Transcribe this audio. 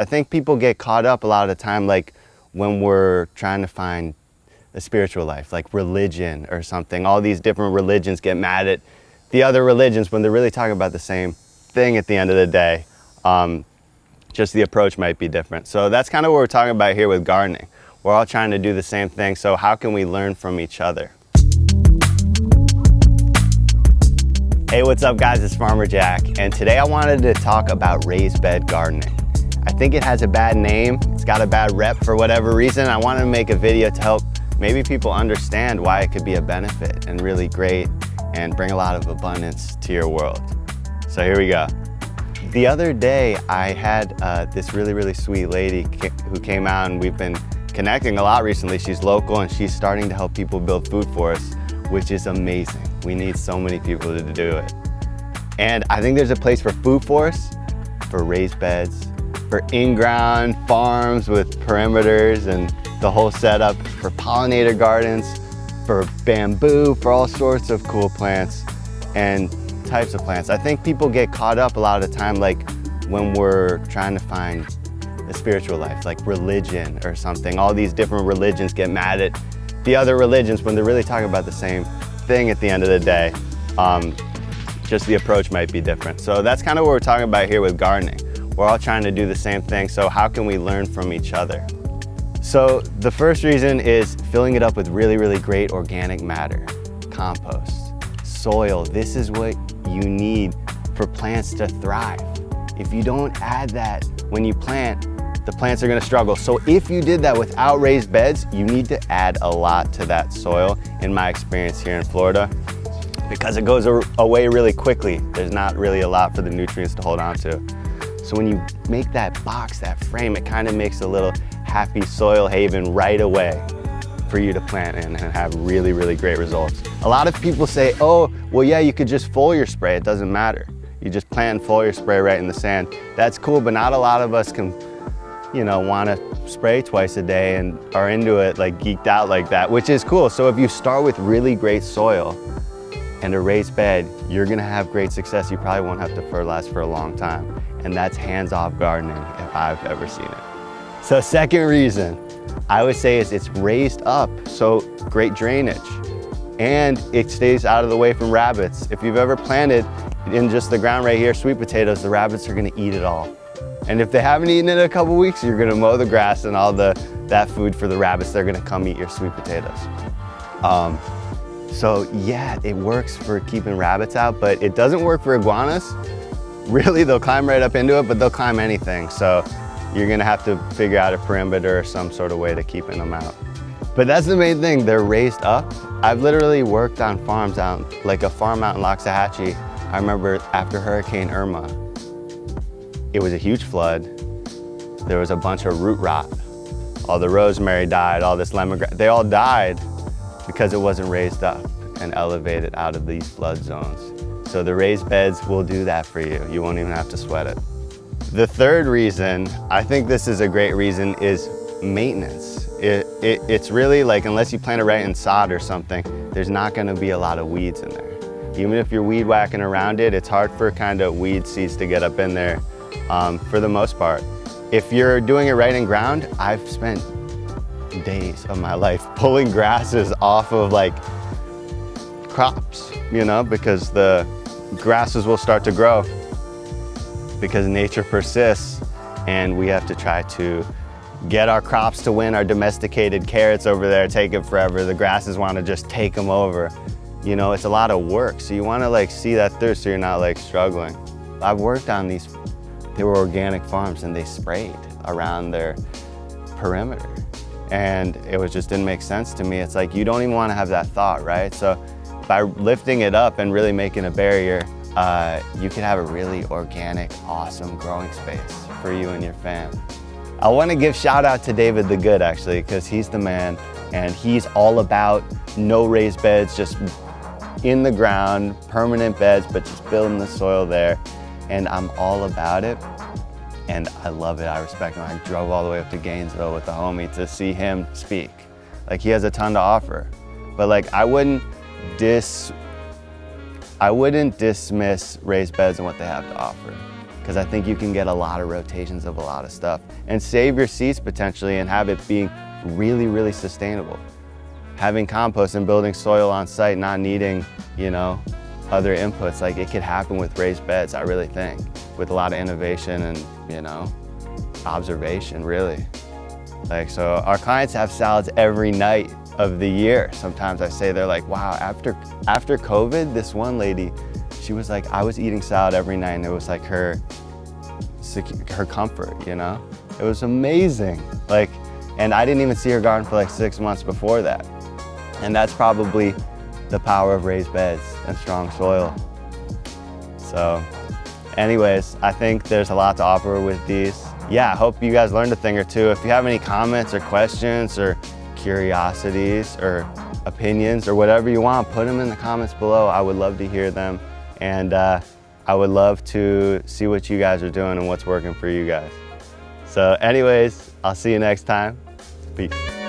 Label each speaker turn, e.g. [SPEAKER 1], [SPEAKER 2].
[SPEAKER 1] I think people get caught up a lot of the time, like when we're trying to find a spiritual life, like religion or something. All these different religions get mad at the other religions when they're really talking about the same thing at the end of the day. Just the approach might be different. So that's kind of what we're talking about here with gardening. We're all trying to do the same thing, so how can we learn from each other? Hey, what's up guys, it's Farmer Jack, and today I wanted to talk about raised bed gardening. I think it has a bad name, it's got a bad rep for whatever reason. I wanted to make a video to help maybe people understand why it could be a benefit and really great and bring a lot of abundance to your world. So here we go. The other day I had this really sweet lady who came out, and we've been connecting a lot recently. She's local and she's starting to help people build food for us, which is amazing. We need so many people to do it. And I think there's a place for food forests, for raised beds, for in-ground farms with perimeters and the whole setup, for pollinator gardens, for bamboo, for all sorts of cool plants and types of plants. I think people get caught up a lot of the time, like when we're trying to find a spiritual life, like religion or something. All these different religions get mad at the other religions when they're really talking about the same thing at the end of the day. Just the approach might be different. So that's kind of what we're talking about here with gardening. We're all trying to do the same thing, so how can we learn from each other? So the first reason is filling it up with really great organic matter, compost, soil. This is what you need for plants to thrive. If you don't add that when you plant, the plants are gonna struggle. So if you did that without raised beds, you need to add a lot to that soil, in my experience here in Florida, because it goes away really quickly. There's not really a lot for the nutrients to hold on to. So when you make that box, that frame, it kind of makes a little happy soil haven right away for you to plant in and have really great results. A lot of people say, oh, well yeah, you could just foliar spray, it doesn't matter. You just plant and foliar spray right in the sand. That's cool, but not a lot of us can, want to spray twice a day and are into it, like geeked out like that, which is cool. So if you start with really great soil and a raised bed, you're gonna have great success. You probably won't have to fertilize for a long time. And that's hands-off gardening if I've ever seen it. So second reason, I would say is it's raised up, so great drainage. And it stays out of the way from rabbits. If you've ever planted in just the ground right here, sweet potatoes, the rabbits are gonna eat it all. And if they haven't eaten it in a couple weeks, you're gonna mow the grass and all that food for the rabbits, they're gonna come eat your sweet potatoes. So yeah, it works for keeping rabbits out, but it doesn't work for iguanas. Really, they'll climb right up into it, but they'll climb anything. So you're gonna have to figure out a perimeter or some sort of way to keeping them out. But that's the main thing, they're raised up. I've literally worked on farms out, like a farm out in Loxahatchee. I remember after Hurricane Irma, it was a huge flood. There was a bunch of root rot. All the rosemary died, all this lemongrass, they all died because it wasn't raised up and elevated out of these flood zones. So the raised beds will do that for you. You won't even have to sweat it. The third reason, I think this is a great reason, is maintenance. It's really like, unless you plant it right in sod or something, there's not gonna be a lot of weeds in there. Even if you're weed whacking around it, it's hard for kind of weed seeds to get up in there for the most part. If you're doing it right in ground, I've spent days of my life pulling grasses off of like crops, because the grasses will start to grow because nature persists, and we have to try to get our crops to win. Our domesticated carrots over there take it forever. The grasses want to just take them over. It's a lot of work, so you want to see that through so you're not struggling. I've worked on these, they were organic farms, and they sprayed around their perimeter, and it just didn't make sense to me. It's like, you don't even want to have that thought, right? So by lifting it up and really making a barrier, you can have a really organic, awesome growing space for you and your fam. I want to give shout out to David the Good, actually, because he's the man, and he's all about no raised beds, just in the ground, permanent beds, but just building the soil there. And I'm all about it, and I love it. I respect him. I drove all the way up to Gainesville with the homie to see him speak. He has a ton to offer, but I wouldn't dismiss raised beds and what they have to offer. because I think you can get a lot of rotations of a lot of stuff and save your seeds potentially and have it being really, really sustainable. Having compost and building soil on site, not needing, you know, other inputs, like it could happen with raised beds, I really think, with a lot of innovation and, you know, observation, really. Like, so our clients have salads every night of the year. Sometimes I say, they're like, wow, after COVID, this one lady, she was like, I was eating salad every night and it was like her comfort, you know? It was amazing. Like, and I didn't even see her garden for like 6 months before that. And that's probably the power of raised beds and strong soil. So anyways, I think there's a lot to offer with these. Yeah, I hope you guys learned a thing or two. If you have any comments or questions or curiosities or opinions or whatever you want, put them in the comments below. I would love to hear them. And I would love to see what you guys are doing and what's working for you guys. So anyways, I'll see you next time. Peace.